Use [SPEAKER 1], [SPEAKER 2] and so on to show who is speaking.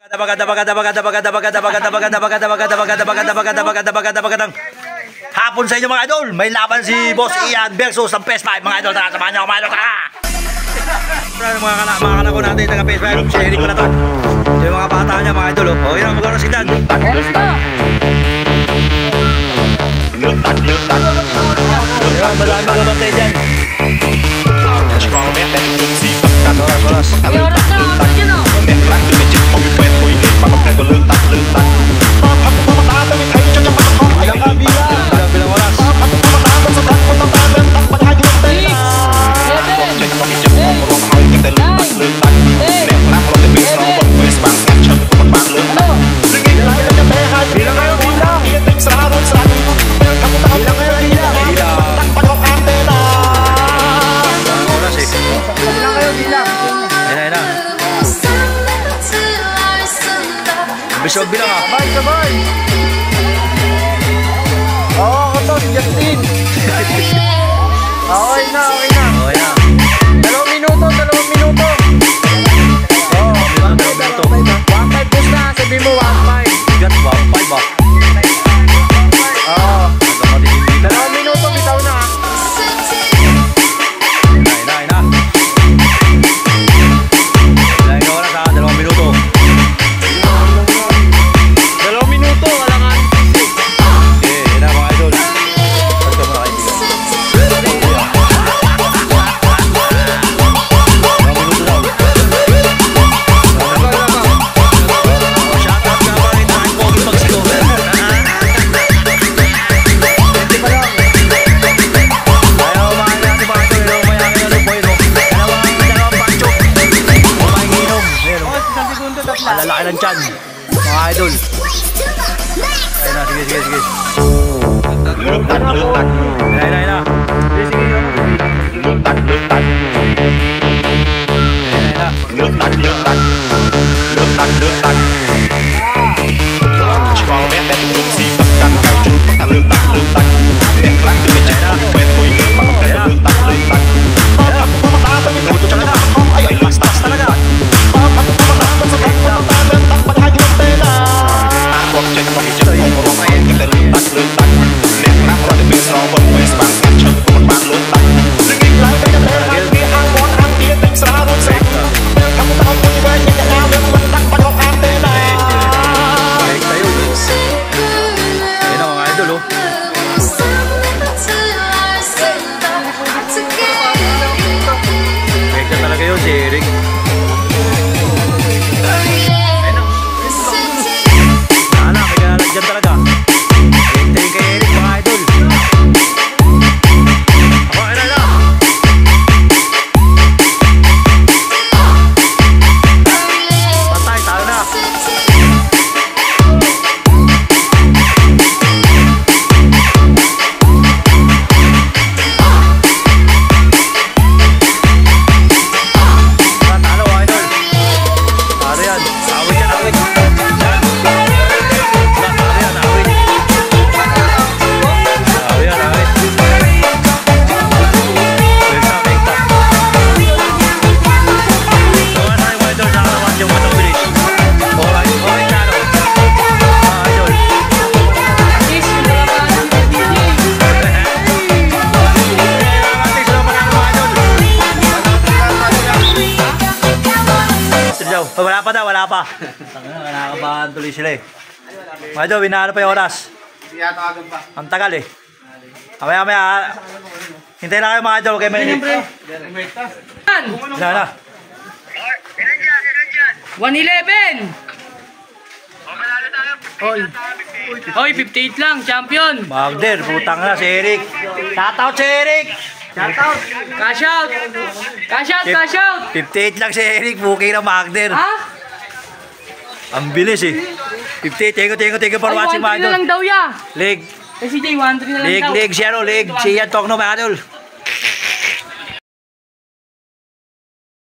[SPEAKER 1] Hapon sa inyo mga idol, may laban si Boss Ian versus ang PS5 mga idol. Tara, samahan niyo ako mga idol. Tara! Mga kanako natin ng PS5, sharing ko na to. Yung mga bata niya mga idol. O yun ang magkano si Dan. Ayun, madami mga bantay dyan. Bisog bilang ah.
[SPEAKER 2] Sabay! Oo, ito si Justin. Okay na.
[SPEAKER 1] Okay na.
[SPEAKER 2] 2 minuto. Oo, 1.5 push na, sabi mo 1.5.
[SPEAKER 1] Bigat, 1.5 ba?
[SPEAKER 2] Oo. 2 minuto, bitaw na.
[SPEAKER 1] Ilan na oras ha, 2 minuto.
[SPEAKER 2] 2 minuto, wala nga.
[SPEAKER 1] Okay, yun na mga idol. Basta mo na kaibigan. 2 minuto daw. Shoutout ka pa rin na ang pogi pagsigo. Ayaw mga natin mga idol. Ayaw mayakin ano po yun. Dalawang pancho. Kumain inom. Malalaki ng tiyan. Mga idol. Ayun na, sige. Ayun na. Wala pa. Nakakabahan tuloy sila eh. Mga idol, binahalo pa yung oras. Ang tagal eh. Mamaya. Hintayin na kayo mga idol. Okay, mainit. Ilan na?
[SPEAKER 3] 111! Oy, 58 lang, champion!
[SPEAKER 1] Magder, putang na si Eric. Shoutout si Eric!
[SPEAKER 3] Cash out!
[SPEAKER 1] 58 lang si Eric, buki na Magder.
[SPEAKER 3] Ha?
[SPEAKER 1] Ang bilis eh. 58, thank you for watching mga idol.
[SPEAKER 3] Ay, 1-3 na lang daw ya.
[SPEAKER 1] Leg.
[SPEAKER 3] Kasi Jay, 1-3 na lang daw.
[SPEAKER 1] Leg, si Ian Tokno mga idol.